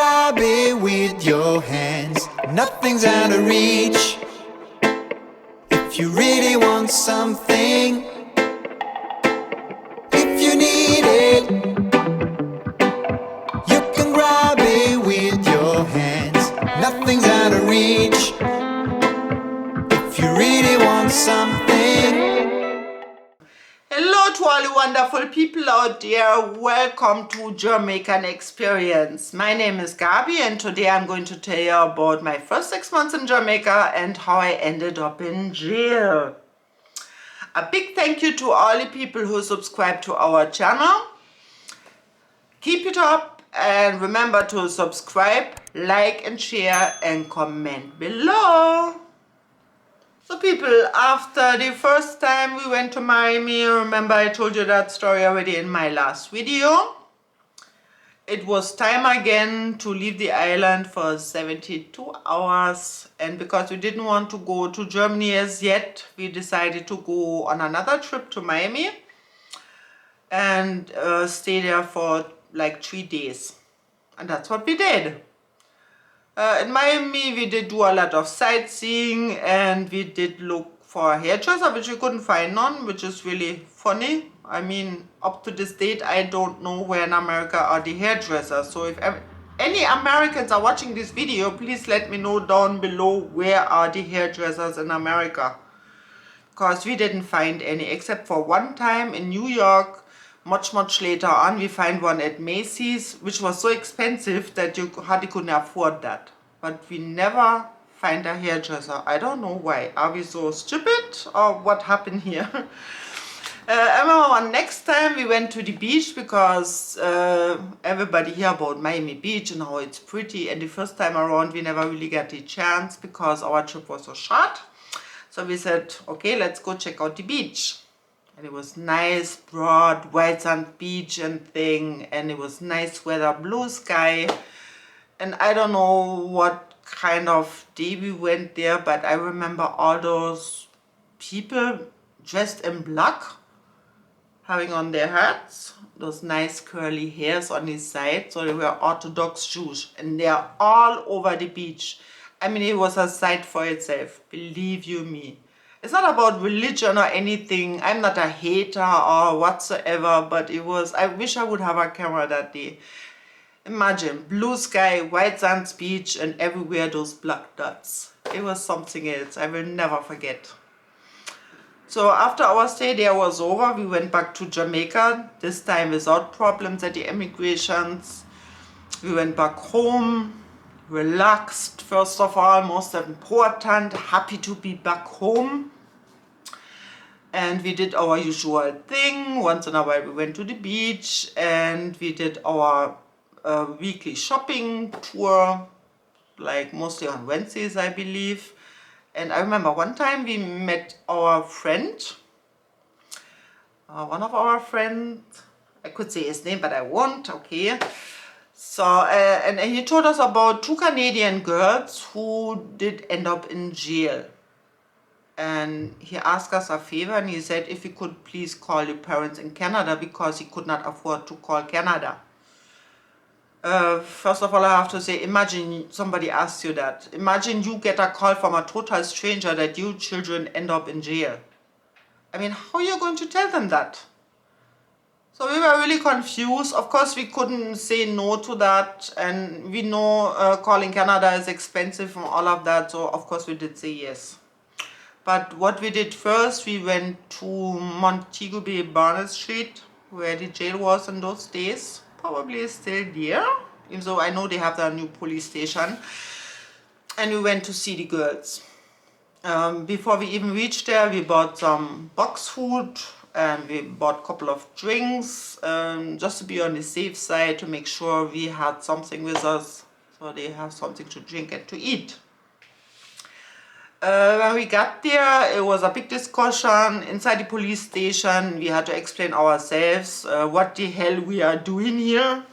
grab it with your hands, nothing's out of reach. If you really want something, if you need it, you can grab it with your hands, nothing's out of reach. If you really want something. Hello to all the wonderful people out there. Welcome to Jamaican Experience. My name is Gabi and today I'm going to tell you about my first 6 months in Jamaica and how I ended up in jail. A big thank you to all the people who subscribe to our channel. Keep it up and remember to subscribe, like and share and comment below. So people, after the first time we went to Miami, remember I told you that story already in my last video. It was time again to leave the island for 72 hours, and because we didn't want to go to Germany as yet, we decided to go on another trip to Miami and stay there for like 3 days, and that's what we did. In Miami, we did do a lot of sightseeing and we did look for a hairdresser, which we couldn't find none, which is really funny. I mean, up to this date, I don't know where in America are the hairdressers. So if any Americans are watching this video, please let me know down below where are the hairdressers in America. Because we didn't find any, except for one time in New York. Much later on, we find one at Macy's, which was so expensive that you hardly couldn't afford that. But we never find a hairdresser. I don't know why. Are we so stupid or what happened here? I remember next time we went to the beach because everybody hear about Miami Beach and how it's pretty. And the first time around, we never really got the chance because our trip was so short. So we said, okay, let's go check out the beach. And it was nice, broad, white sand beach and thing. And it was nice weather, blue sky. And I don't know what kind of day we went there, but I remember all those people dressed in black, having on their hats, those nice curly hairs on his side. So they were Orthodox Jews. And they are all over the beach. I mean, it was a sight for itself, believe you me. It's not about religion or anything. I'm not a hater or whatsoever, but it was, I wish I would have a camera that day. Imagine, blue sky, white sands beach, and everywhere those black dots. It was something else. I will never forget. So after our stay there was over, we went back to Jamaica, this time without problems at the immigrations. We went back home. Relaxed, first of all, most important, happy to be back home. And we did our usual thing. Once in a while we went to the beach and we did our weekly shopping tour, like mostly on Wednesdays, I believe. And I remember one time we met our friend, one of our friends, I could say his name but I won't, okay. So, and he told us about 2 Canadian girls who did end up in jail. And he asked us a favor and he said if we could please call the parents in Canada because he could not afford to call Canada. First of all, I have to say, imagine somebody asks you that. Imagine you get a call from a total stranger that your children end up in jail. I mean, how are you going to tell them that? So we were really confused. Of course, we couldn't say no to that. And we know calling Canada is expensive and all of that. So, of course, we did say yes. But what we did first, we went to Montego Bay Barnett Street, where the jail was in those days. Probably is still there. Even though I know they have their new police station. And we went to see the girls. Before we even reached there, we bought some box food. And we bought a couple of drinks just to be on the safe side, to make sure we had something with us so they have something to drink and to eat. When we got there, it was a big discussion inside the police station. We had to explain ourselves what the hell we are doing here.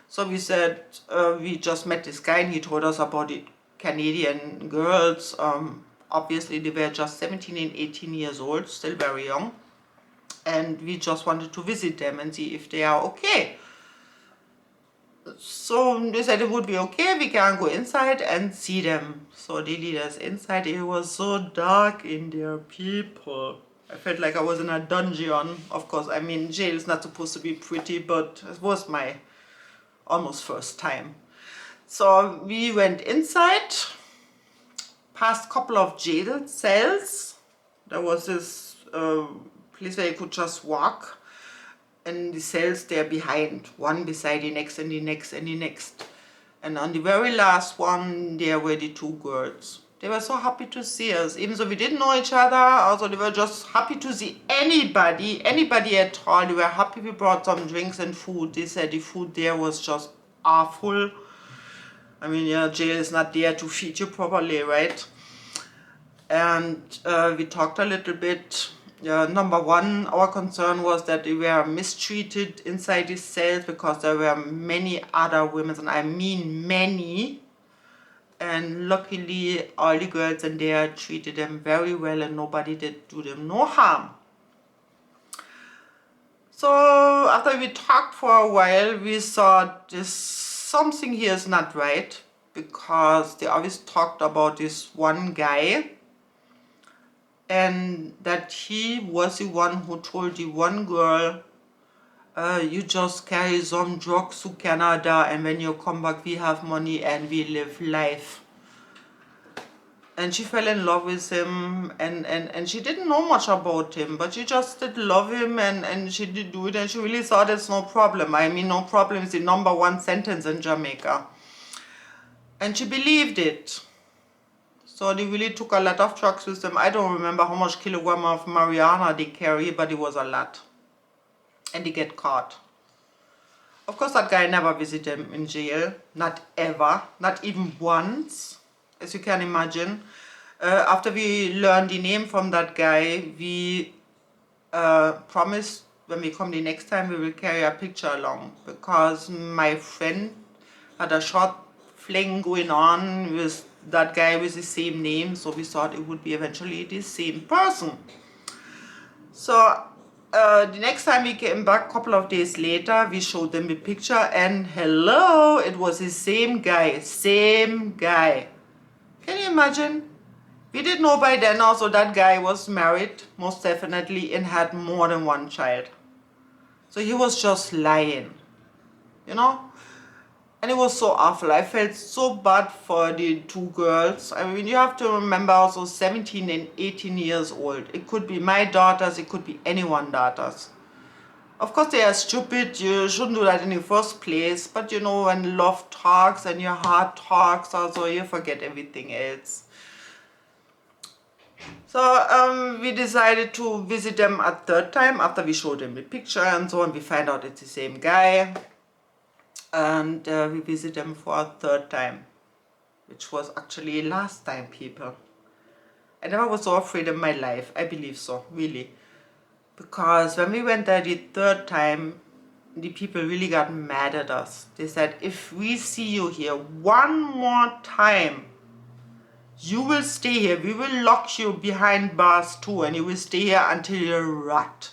So we said we just met this guy and he told us about the Canadian girls. Obviously they were just 17 and 18 years old, still very young. And we just wanted to visit them and see if they are okay. So they said it would be okay, we can go inside and see them. So they lead us inside. It was so dark in there, people. I felt like I was in a dungeon. Of course, I mean, jail is not supposed to be pretty, but it was my almost first time. So we went inside, past couple of jail cells. There was this place where you could just walk, and the cells there behind, one beside the next and the next and the next. And on the very last one, there were the two girls. They were so happy to see us, even though we didn't know each other. Also, they were just happy to see anybody at all. They were happy we brought some drinks and food. They said the food there was just awful. I mean, yeah, jail is not there to feed you properly, right? And we talked a little bit. Number one, our concern was that they were mistreated inside these cells because there were many other women, and I mean many. And luckily, all the girls in there treated them very well, and nobody did do them no harm. So after we talked for a while, we saw this something here is not right, because they always talked about this one guy, and that he was the one who told the one girl, you just carry some drugs to Canada, and when you come back we have money and we live life. And she fell in love with him, and she didn't know much about him, but she just did love him, and she did do it, and she really thought it's no problem. I mean, no problem is the #1 sentence in Jamaica. And she believed it. So they really took a lot of drugs with them. I don't remember how much kilogram of marijuana they carry, but it was a lot. And they get caught. Of course, that guy never visited them in jail. Not ever. Not even once, as you can imagine. After we learned the name from that guy, we promised when we come the next time we will carry a picture along, because my friend had a short fling going on with that guy with the same name, so we thought it would be eventually the same person. So the next time we came back, a couple of days later, we showed them the picture, and hello, it was the same guy, Can you imagine? We didn't know by then also that guy was married, most definitely, and had more than one child. So he was just lying, you know? And it was so awful. I felt so bad for the two girls. I mean, you have to remember also 17 and 18 years old. It could be my daughters, it could be anyone's daughters. Of course they are stupid, you shouldn't do that in the first place, but you know, when love talks and your heart talks, also you forget everything else. So we decided to visit them a third time after we showed them the picture and so on. We find out it's the same guy. And we visit them for a third time, which was actually last time, people. I never was so afraid in my life. I believe so, really. Because when we went there the third time, the people really got mad at us. They said, if we see you here one more time, you will stay here. We will lock you behind bars too, and you will stay here until you rot.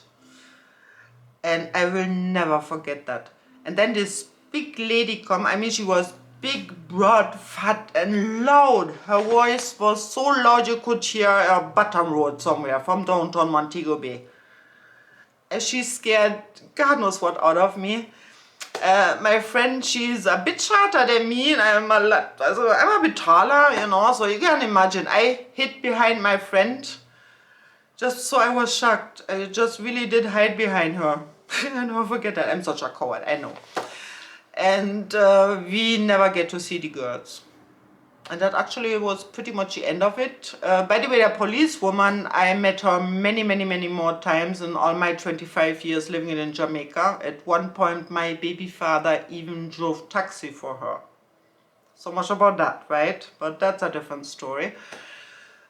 And I will never forget that. And then this big lady come. I mean, she was big, broad, fat, and loud. Her voice was so loud you could hear a Baton Road somewhere from downtown Montego Bay. And she scared God knows what out of me. My friend, she's a bit shorter than me, and I'm a bit taller, you know, so you can imagine. I hid behind my friend, just so I was shocked. I just really did hide behind her. I never forget that. I'm such a coward, I know. And we never get to see the girls. And that actually was pretty much the end of it. By the way, the policewoman, I met her many, many, many more times in all my 25 years living in Jamaica. At one point, my baby father even drove taxi for her. So much about that, right? But that's a different story.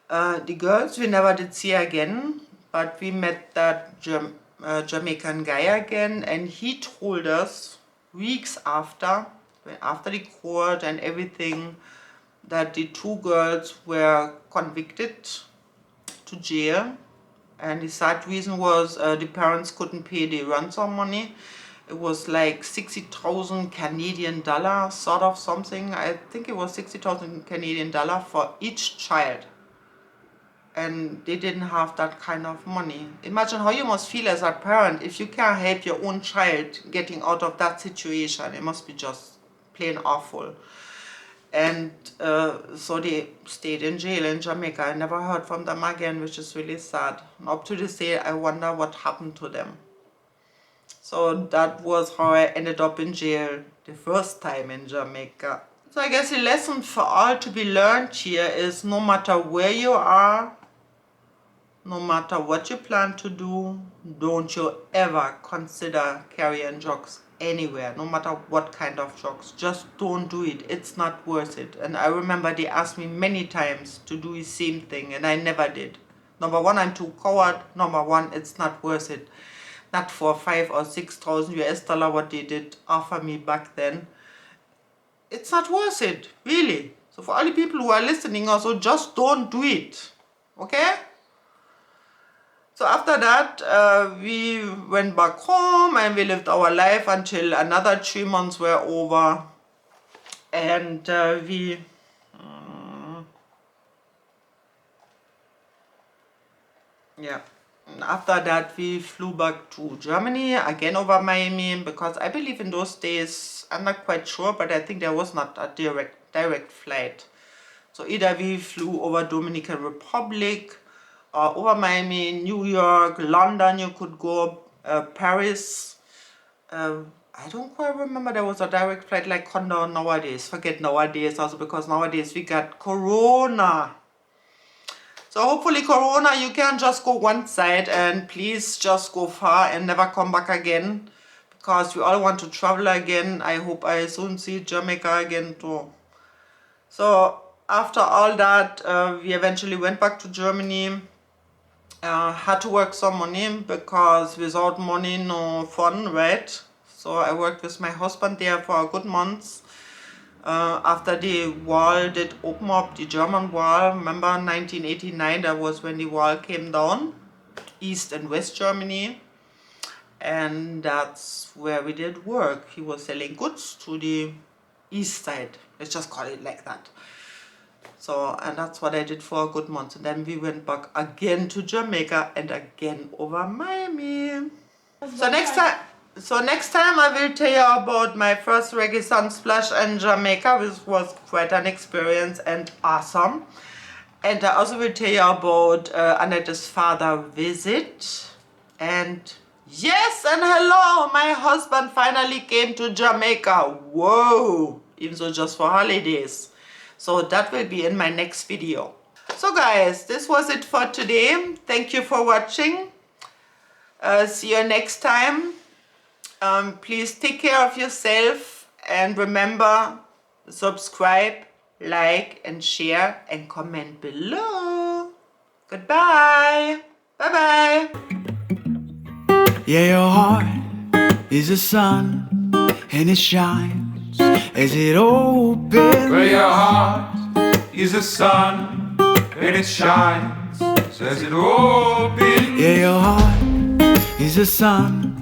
The girls we never did see again, but we met that Jamaican guy again, and he told us weeks after the court and everything, that the two girls were convicted to jail, and the sad reason was the parents couldn't pay the ransom money, It was like 60,000 Canadian dollar, sort of something. I think it was 60,000 Canadian dollar for each child. And they didn't have that kind of money. Imagine how you must feel as a parent if you can't help your own child getting out of that situation. It must be just plain awful. And so they stayed in jail in Jamaica. I never heard from them again, which is really sad. And up to this day, I wonder what happened to them. So that was how I ended up in jail the first time in Jamaica. So I guess the lesson for all to be learned here is no matter where you are, no matter what you plan to do, don't you ever consider carrying drugs anywhere, no matter what kind of drugs. Just don't do it. It's not worth it. And I remember they asked me many times to do the same thing, and I never did. Number one, I'm too coward. Number one, it's not worth it. Not for 5 or 6,000 US dollar what they did offer me back then. It's not worth it, really. So for all the people who are listening also, just don't do it. Okay? So after that, we went back home and we lived our life until another 3 months were over. And after that, we flew back to Germany, again over Miami, because I believe in those days, I'm not quite sure, but I think there was not a direct flight. So either we flew over Dominican Republic, over Miami, New York, London you could go, Paris. I don't quite remember there was a direct flight like Condor nowadays. Forget nowadays also, because nowadays we got Corona. So hopefully Corona, you can just go one side and please just go far and never come back again. Because we all want to travel again. I hope I soon see Jamaica again too. So after all that, we eventually went back to Germany. Had to work some money because without money, no fun, right? So I worked with my husband there for a good month. After the wall did open up, the German wall, remember 1989, that was when the wall came down, East and West Germany. And that's where we did work. He was selling goods to the east side, let's just call it like that. So, and that's what I did for a good month. And then we went back again to Jamaica and again over Miami. So next time I will tell you about my first reggae sunsplash in Jamaica, which was quite an experience and awesome. And I also will tell you about Annette's father visit. And yes, and hello, my husband finally came to Jamaica. Whoa, even though just for holidays. So that will be in my next video. So guys, this was it for today. Thank you for watching. See you next time. Please take care of yourself and remember, subscribe, like and share and comment below. Goodbye. Bye bye. Yeah, your heart is a sun and it shines as it opens. Where your heart is a sun and it shines as it opens. Yeah, your heart is a sun